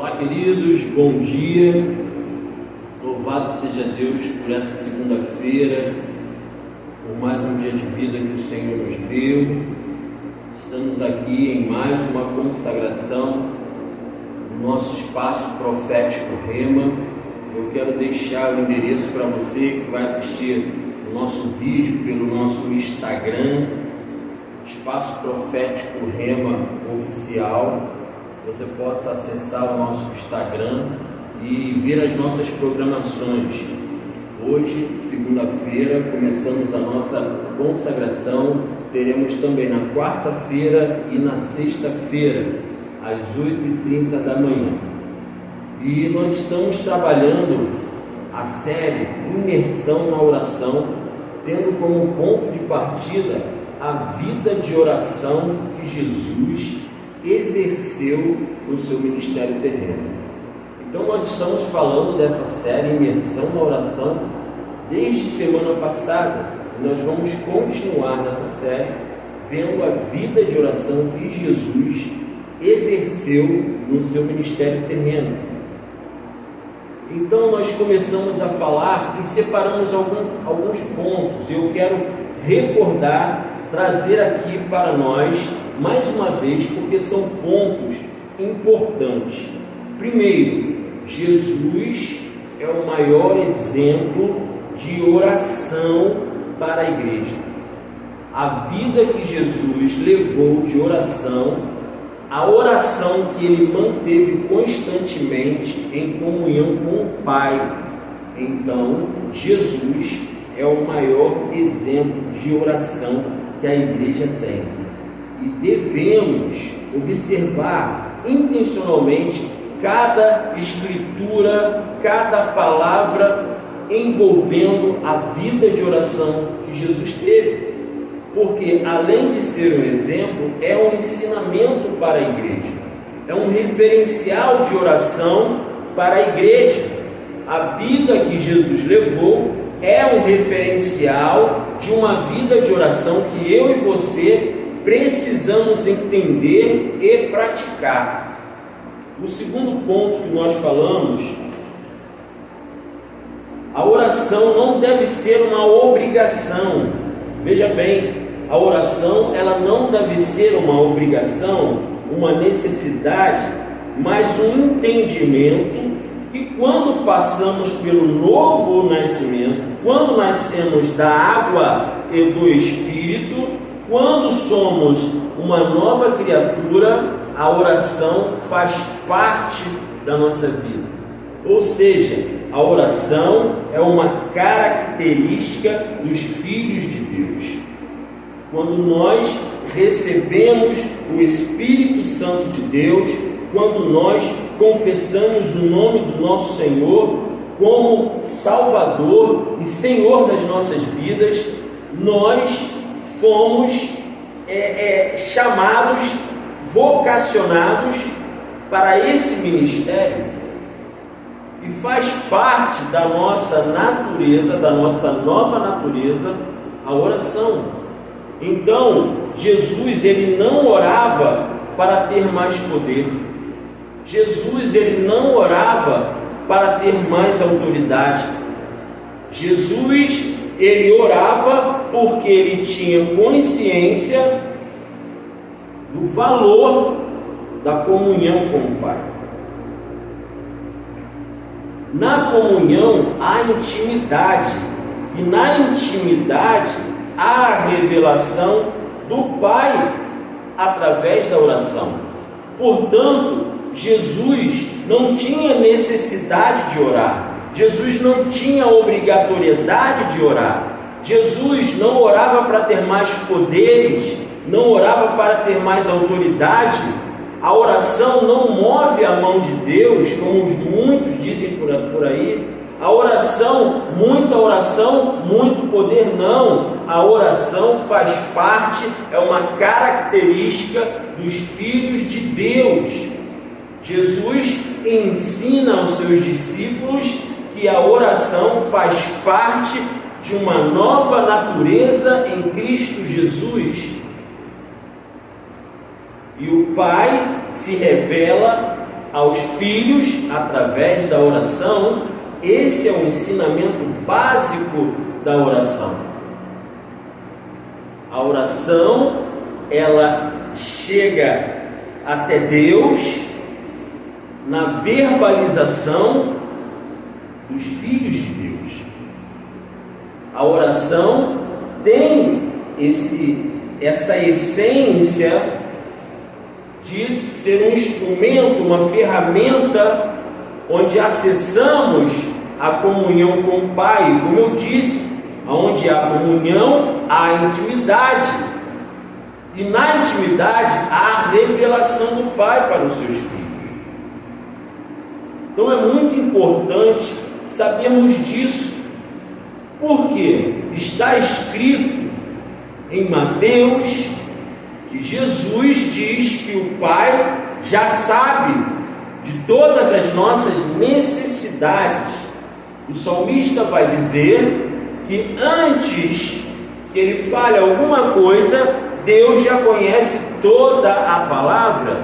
Olá, queridos, bom dia. Louvado seja Deus por essa segunda-feira, por mais um dia de vida que o Senhor nos deu. Estamos aqui em mais uma consagração do nosso espaço profético Rema. Eu quero deixar o endereço para você que vai assistir o nosso vídeo pelo nosso Instagram, Espaço Profético Rema Oficial. Você possa acessar o nosso Instagram e ver as nossas programações. Hoje, segunda-feira, começamos a nossa consagração. Teremos também na quarta-feira e na sexta-feira, às 8h30 da manhã. E nós estamos trabalhando a série Imersão na Oração, tendo como ponto de partida a vida de oração que Jesus exerceu no seu ministério terreno. Então nós estamos falando dessa série Imersão na Oração desde semana passada, e nós vamos continuar nessa série vendo a vida de oração que Jesus exerceu no seu ministério terreno. Então nós começamos a falar e separamos alguns pontos. Eu quero recordar, trazer aqui para nós mais uma vez, porque são pontos importantes. Primeiro, Jesus é o maior exemplo de oração para a igreja. A vida que Jesus levou de oração, a oração que ele manteve constantemente em comunhão com o Pai. Então, Jesus é o maior exemplo de oração que a igreja tem. E devemos observar intencionalmente cada escritura, cada palavra envolvendo a vida de oração que Jesus teve. Porque além de ser um exemplo, é um ensinamento para a igreja. É um referencial de oração para a igreja. A vida que Jesus levou é um referencial de uma vida de oração que eu e você precisamos entender e praticar. O segundo ponto que nós falamos, a oração não deve ser uma obrigação. Veja bem, a oração ela não deve ser uma obrigação, uma necessidade, mas um entendimento que quando passamos pelo novo nascimento, quando nascemos da água e do Espírito, quando somos uma nova criatura, a oração faz parte da nossa vida. Ou seja, a oração é uma característica dos filhos de Deus. Quando nós recebemos o Espírito Santo de Deus, quando nós confessamos o nome do nosso Senhor como Salvador e Senhor das nossas vidas, nós fomos chamados, vocacionados para esse ministério, e faz parte da nossa natureza, da nossa nova natureza, a oração. Então, Jesus ele não orava para ter mais poder. Jesus ele não orava para ter mais autoridade. Jesus ele orava porque ele tinha consciência do valor da comunhão com o Pai. Na comunhão há intimidade, e na intimidade há a revelação do Pai através da oração. Portanto, Jesus não tinha necessidade de orar. Jesus não tinha obrigatoriedade de orar. Jesus não orava para ter mais poderes, não orava para ter mais autoridade. A oração não move a mão de Deus, como muitos dizem por aí. A oração, muito poder, não. A oração faz parte, é uma característica dos filhos de Deus. Jesus ensina aos seus discípulos que a oração faz parte de uma nova natureza em Cristo Jesus. E o Pai se revela aos filhos através da oração. Esse é o ensinamento básico da oração. A oração, ela chega até Deus na verbalização dos filhos de Deus. A oração tem essa essência de ser um instrumento, uma ferramenta onde acessamos a comunhão com o Pai. Como eu disse, onde há comunhão, há intimidade. E na intimidade há a revelação do Pai para os seus filhos. Então é muito importante sabermos disso. Porque está escrito em Mateus que Jesus diz que o Pai já sabe de todas as nossas necessidades. O salmista vai dizer que antes que ele fale alguma coisa, Deus já conhece toda a palavra.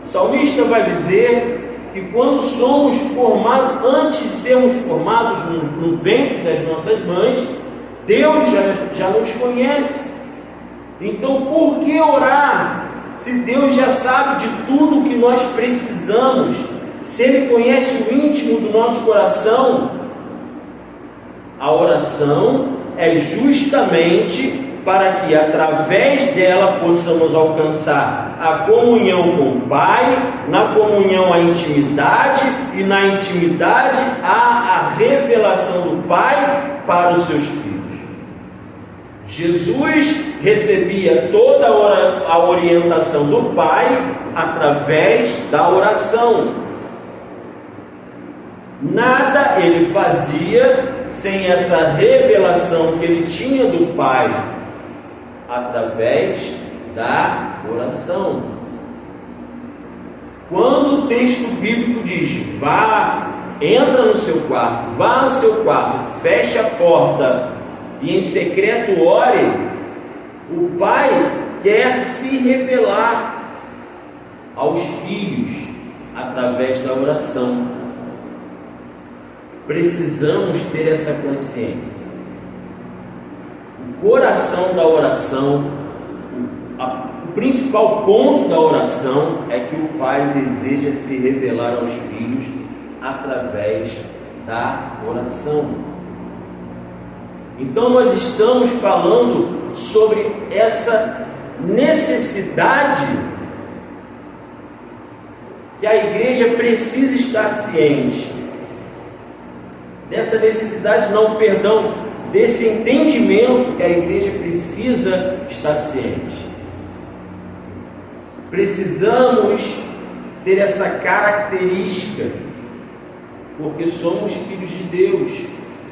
O salmista vai dizer que quando somos formados, antes de sermos formados no ventre das nossas mães, Deus já nos conhece. Então, por que orar se Deus já sabe de tudo o que nós precisamos? Se Ele conhece o íntimo do nosso coração? A oração é justamente para que através dela possamos alcançar a comunhão com o Pai, na comunhão a intimidade, e na intimidade a revelação do Pai para os seus filhos. Jesus recebia toda a orientação do Pai através da oração. Nada ele fazia sem essa revelação que ele tinha do Pai através da oração. Quando o texto bíblico diz: entra no seu quarto, vá ao seu quarto, feche a porta e em secreto ore, o Pai quer se revelar aos filhos através da oração. Precisamos ter essa consciência. O coração da oração, o principal ponto da oração é que o Pai deseja se revelar aos filhos através da oração. Então nós estamos falando sobre essa necessidade que a igreja precisa estar ciente. Dessa necessidade, desse entendimento que a igreja precisa estar ciente. Precisamos ter essa característica, porque somos filhos de Deus.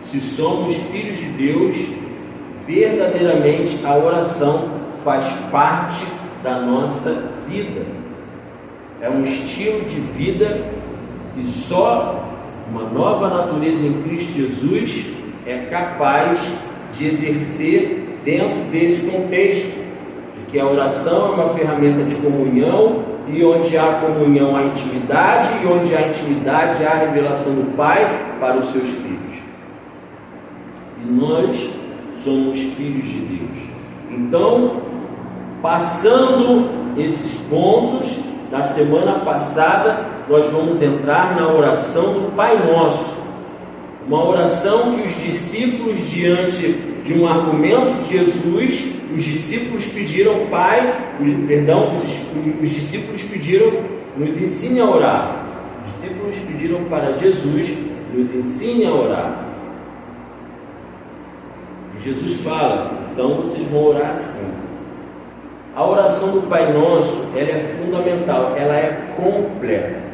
Se somos filhos de Deus, verdadeiramente a oração faz parte da nossa vida. É um estilo de vida que só uma nova natureza em Cristo Jesus é capaz de exercer dentro desse contexto, de que a oração é uma ferramenta de comunhão, e onde há comunhão há intimidade, e onde há intimidade há a revelação do Pai para os seus filhos. E nós somos filhos de Deus. Então, passando esses pontos, na semana passada nós vamos entrar na oração do Pai Nosso. Uma oração que os discípulos, diante de um argumento de Jesus, os discípulos pediram: os discípulos pediram: nos ensine a orar. Os discípulos pediram para Jesus: nos ensine a orar. E Jesus fala: então vocês vão orar assim. A oração do Pai Nosso, ela é fundamental, ela é completa.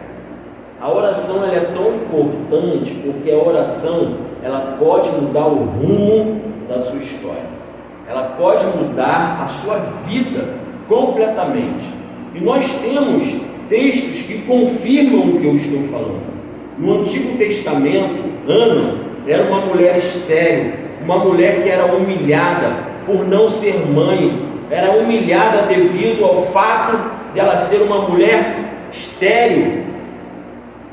A oração ela é tão importante porque a oração ela pode mudar o rumo da sua história. Ela pode mudar a sua vida completamente. E nós temos textos que confirmam o que eu estou falando. No Antigo Testamento, Ana era uma mulher estéril, uma mulher que era humilhada por não ser mãe, era humilhada devido ao fato de ela ser uma mulher estéril.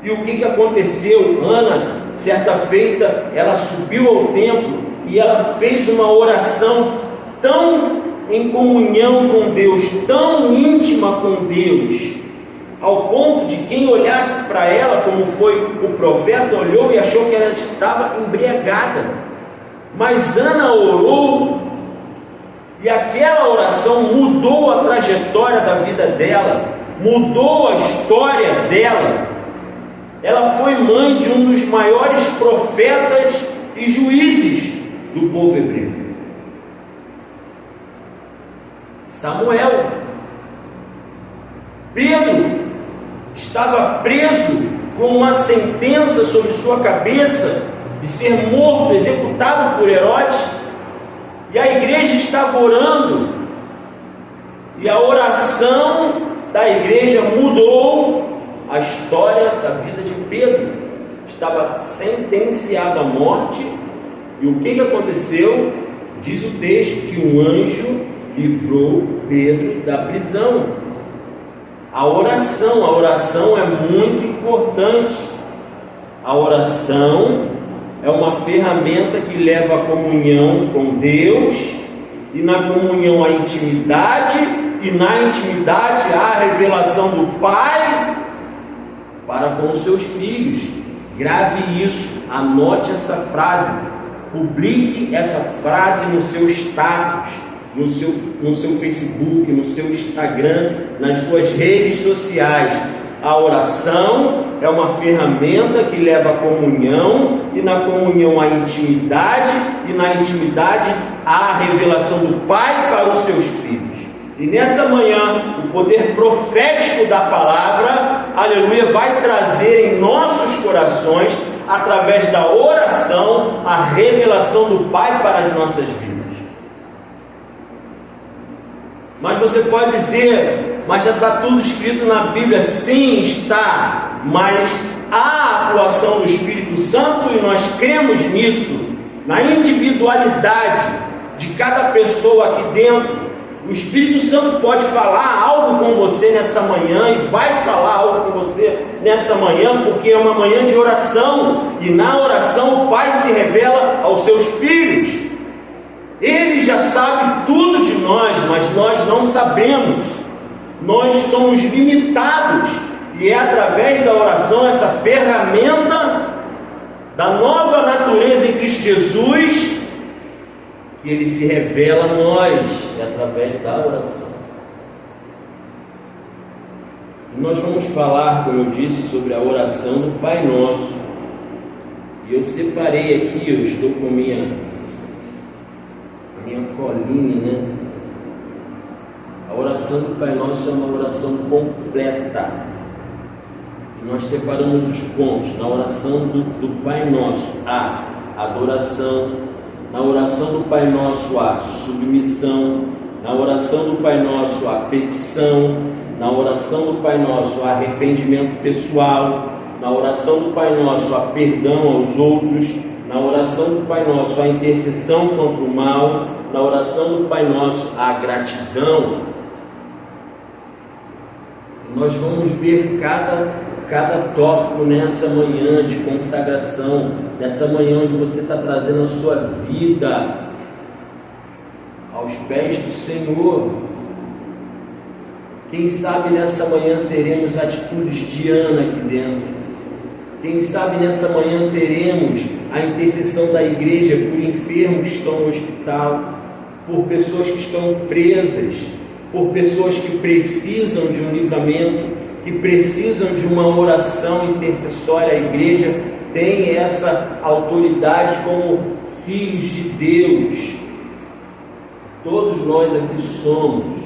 E o que aconteceu? Ana, certa feita, ela subiu ao templo e ela fez uma oração tão em comunhão com Deus, tão íntima com Deus, ao ponto de quem olhasse para ela, como foi o profeta, olhou e achou que ela estava embriagada. Mas Ana orou, e aquela oração mudou a trajetória da vida dela, mudou a história dela. Ela foi mãe de um dos maiores profetas e juízes do povo hebreu, Samuel. Pedro estava preso com uma sentença sobre sua cabeça de ser morto, executado por Herodes, e a igreja estava orando, e a oração da igreja mudou a história da vida de Pedro. Estava sentenciado à morte, e o que aconteceu? Diz o texto que um anjo livrou Pedro da prisão. A oração é muito importante. A oração é uma ferramenta que leva à comunhão com Deus, e na comunhão à intimidade, e na intimidade à revelação do Pai para com os seus filhos. Grave isso, anote essa frase, publique essa frase no seu status, no seu Facebook, no seu Instagram, nas suas redes sociais. A oração é uma ferramenta que leva à comunhão, e na comunhão à intimidade, e na intimidade à revelação do Pai para os seus filhos. E nessa manhã, o poder profético da palavra, aleluia, vai trazer em nossos corações, através da oração, a revelação do Pai para as nossas vidas. Mas você pode dizer, mas já está tudo escrito na Bíblia. Sim, está, mas há atuação do Espírito Santo, e nós cremos nisso, na individualidade de cada pessoa aqui dentro. O Espírito Santo pode falar algo com você nessa manhã, e vai falar algo com você nessa manhã, porque é uma manhã de oração, e na oração o Pai se revela aos seus filhos. Ele já sabe tudo de nós, mas nós não sabemos. Nós somos limitados, e é através da oração, essa ferramenta da nova natureza em Cristo Jesus, que Ele se revela a nós, é através da oração. E nós vamos falar, como eu disse, sobre a oração do Pai Nosso. E eu separei aqui, eu estou com minha colinha, né? A oração do Pai Nosso é uma oração completa. E nós separamos os pontos. Na oração do Pai Nosso há adoração. Na oração do Pai Nosso há submissão. Na oração do Pai Nosso há petição. Na oração do Pai Nosso há arrependimento pessoal. Na oração do Pai Nosso há perdão aos outros. Na oração do Pai Nosso há intercessão contra o mal. Na oração do Pai Nosso há gratidão. Nós vamos ver cada tópico nessa manhã de consagração, nessa manhã onde você está trazendo a sua vida aos pés do Senhor. Quem sabe nessa manhã teremos atitudes de Ana aqui dentro. Quem sabe nessa manhã teremos a intercessão da igreja por enfermos que estão no hospital, por pessoas que estão presas, por pessoas que precisam de um livramento, que precisam de uma oração intercessória. A igreja tem essa autoridade como filhos de Deus. Todos nós aqui somos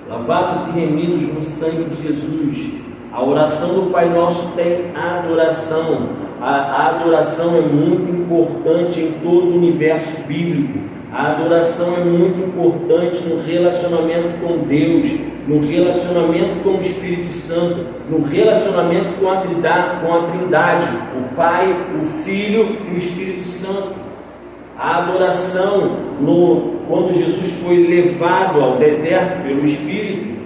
lavados e remidos no sangue de Jesus. A oração do Pai Nosso tem adoração. A adoração é muito importante em todo o universo bíblico. A adoração é muito importante no relacionamento com Deus, no relacionamento com o Espírito Santo, no relacionamento com a Trindade, o Pai, o Filho e o Espírito Santo. A adoração, quando Jesus foi levado ao deserto pelo Espírito,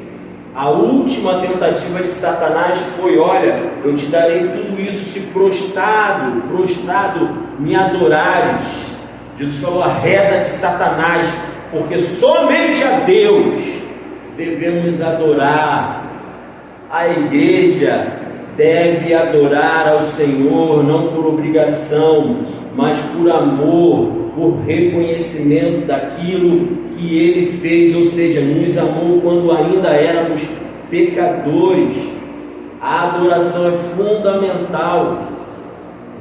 A última tentativa de Satanás foi: olha, eu te darei tudo isso se prostrado me adorares. Jesus falou: arreda-te, Satanás, porque somente a Deus devemos adorar. A igreja deve adorar ao Senhor, não por obrigação, mas por amor, por reconhecimento daquilo que Ele fez, ou seja, nos amou quando ainda éramos pecadores. A adoração é fundamental.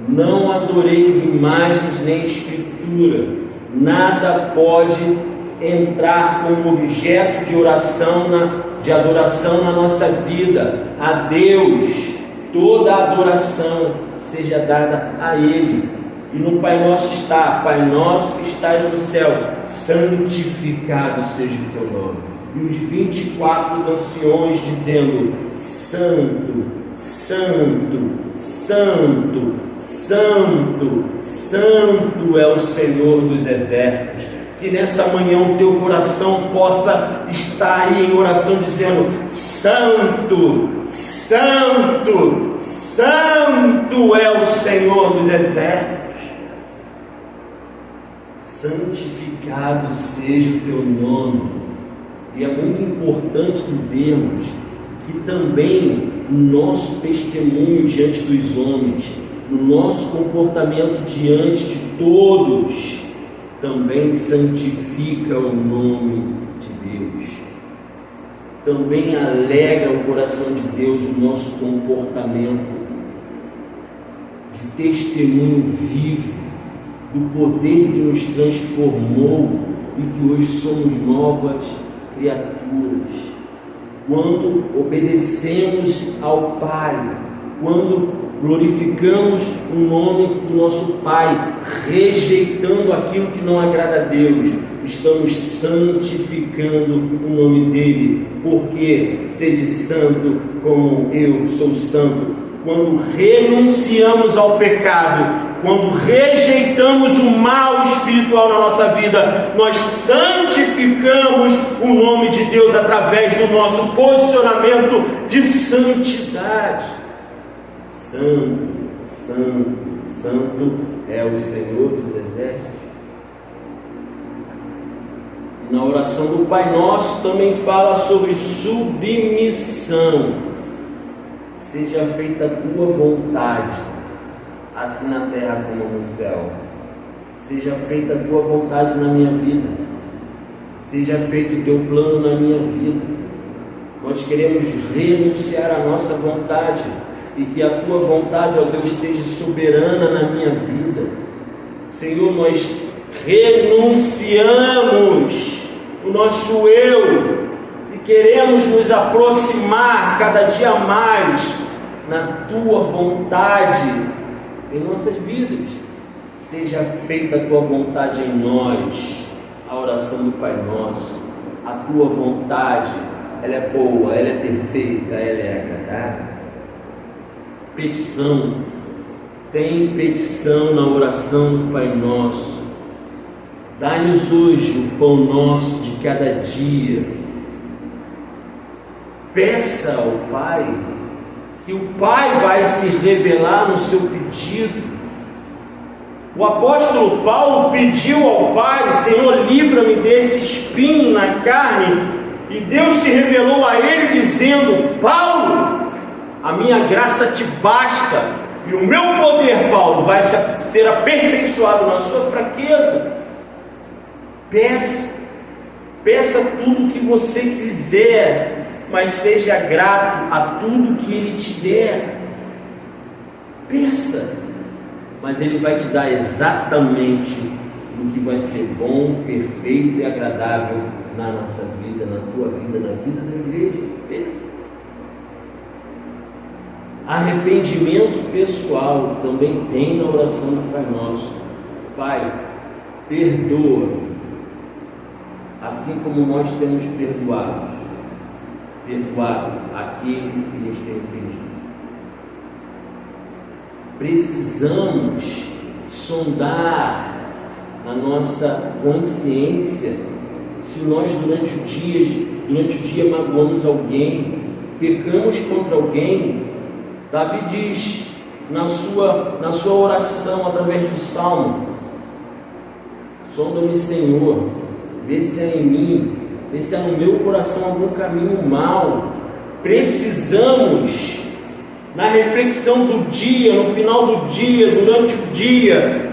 Não adoreis imagens nem escritura. Nada pode entrar como objeto de adoração na nossa vida. A Deus toda a adoração seja dada a Ele. E no Pai Nosso está: Pai Nosso que estás no céu, santificado seja o teu nome. E os 24 anciões dizendo: Santo, Santo, Santo, Santo, Santo é o Senhor dos exércitos. Que nessa manhã o teu coração possa estar aí em oração dizendo: Santo, Santo, Santo é o Senhor dos exércitos. Santificado seja o teu nome. E é muito importante dizermos que também no nosso testemunho diante dos homens, no nosso comportamento diante de todos, também santifica o nome de Deus. Também alegra o coração de Deus o nosso comportamento de testemunho vivo do poder que nos transformou e que hoje somos novas criaturas. Quando obedecemos ao Pai, quando glorificamos o nome do nosso Pai, rejeitando aquilo que não agrada a Deus, estamos santificando o nome dEle, porque sede santo como eu sou santo. Quando renunciamos ao pecado, quando rejeitamos o mal espiritual na nossa vida, nós santificamos o nome de Deus através do nosso posicionamento de santidade. Santo, Santo, Santo é o Senhor dos exércitos. Na oração do Pai Nosso também fala sobre submissão. Seja feita a tua vontade, assim na terra como no céu. Seja feita a tua vontade na minha vida. Seja feito o teu plano na minha vida. Nós queremos renunciar à nossa vontade e que a tua vontade, ó Deus, seja soberana na minha vida. Senhor, nós renunciamos o nosso eu e queremos nos aproximar cada dia mais na tua vontade em nossas vidas. Seja feita a tua vontade em nós. A oração do Pai Nosso, a tua vontade, ela é boa, ela é perfeita, ela é agradável. Petição, tem petição na oração do Pai Nosso. Dá-nos hoje o pão nosso de cada dia. Peça ao Pai, que o Pai vai se revelar no seu pedido. O apóstolo Paulo pediu ao Pai: Senhor, livra-me desse espinho na carne. E Deus se revelou a ele dizendo: Paulo, a minha graça te basta, e o meu poder, Paulo, vai ser aperfeiçoado na sua fraqueza. Peça tudo o que você quiser, mas seja grato a tudo que Ele te der. Peça, mas Ele vai te dar exatamente o que vai ser bom, perfeito e agradável na nossa vida, na tua vida, na vida da igreja. Peça. Arrependimento pessoal também tem na oração do Pai Nosso. Pai, perdoa, assim como nós temos perdoado aquele que nos tem ofendido. Precisamos sondar na nossa consciência se nós durante o dia magoamos alguém, pecamos contra alguém, Davi diz na sua oração, através do Salmo: sonda-me, Senhor, vê se há em mim, vê se há no meu coração algum caminho mau. Precisamos, na reflexão do dia, no final do dia, durante o dia: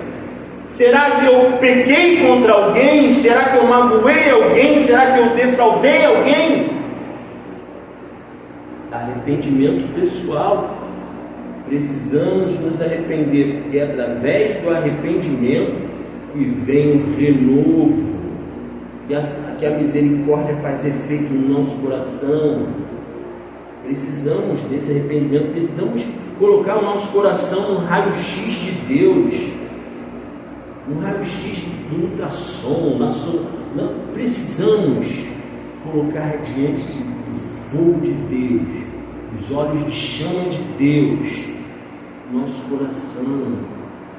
será que eu pequei contra alguém? Será que eu magoei alguém? Será que eu defraudei alguém? Arrependimento pessoal. Precisamos nos arrepender, porque é através do arrependimento que vem o renovo, que a misericórdia faz efeito no nosso coração. Precisamos desse arrependimento, precisamos colocar o nosso coração no raio-x de Deus, no raio-x do ultrassom. Precisamos colocar diante do fogo de Deus, os olhos de chama de Deus, nosso coração,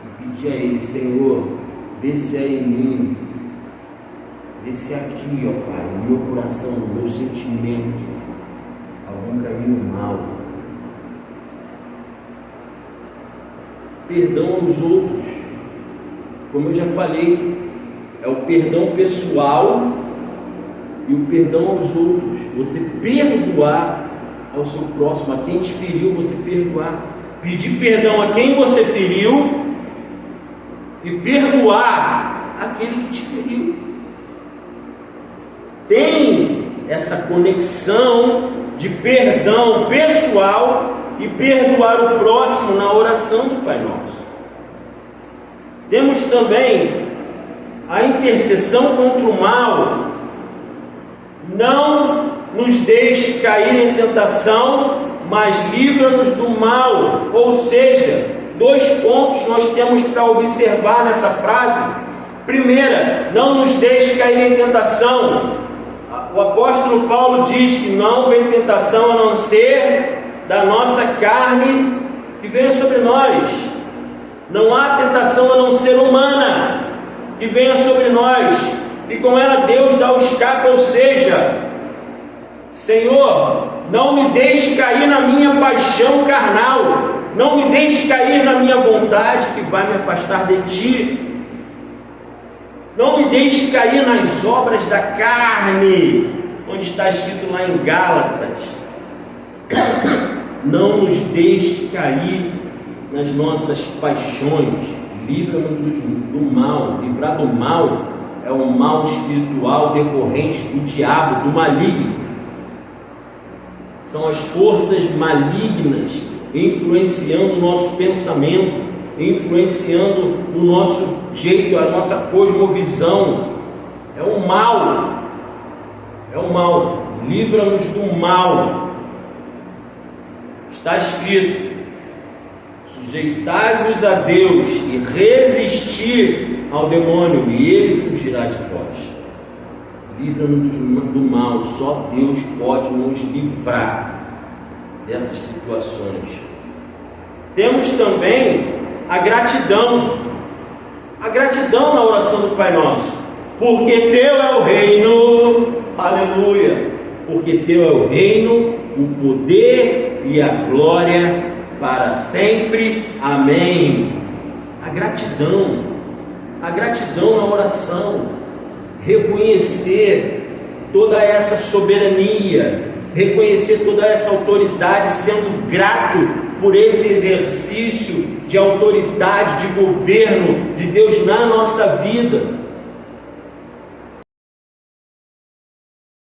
e pedir a Ele: Senhor, vê se é em mim, vê se é aqui, ó Pai, no meu coração, no meu sentimento, algum caminho mau. Perdão aos outros, como eu já falei, é o perdão pessoal e o perdão aos outros. Você perdoar ao seu próximo, a quem te feriu, você perdoar, pedir perdão a quem você feriu e perdoar aquele que te feriu. Tem essa conexão de perdão pessoal e perdoar o próximo na oração do Pai Nosso. Temos também a intercessão contra o mal. Não nos deixe cair em tentação, mas livra-nos do mal. Ou seja, 2 pontos nós temos para observar nessa frase. Primeira, não nos deixe cair em tentação. O apóstolo Paulo diz que não vem tentação a não ser da nossa carne que venha sobre nós. Não há tentação a não ser humana que venha sobre nós, e com ela Deus dá o escape. Ou seja, Senhor, não me deixe cair na minha paixão carnal, não me deixe cair na minha vontade que vai me afastar de Ti. Não me deixe cair nas obras da carne, onde está escrito lá em Gálatas. Não nos deixe cair nas nossas paixões. Livra-nos do mal. Livrar do mal é o mal espiritual decorrente do diabo, do maligno. São as forças malignas influenciando o nosso pensamento, influenciando o nosso jeito, a nossa cosmovisão. É o mal. É o mal. Livra-nos do mal. Está escrito: sujeitai-vos a Deus e resistir ao demônio, e ele fugirá de vós. Livra-nos do mal. Só Deus pode nos livrar dessas situações. Temos também a gratidão na oração do Pai Nosso, porque Teu é o reino, aleluia, porque Teu é o reino, o poder e a glória para sempre, amém. A gratidão na oração, reconhecer toda essa soberania, reconhecer toda essa autoridade, sendo grato por esse exercício de autoridade, de governo de Deus na nossa vida.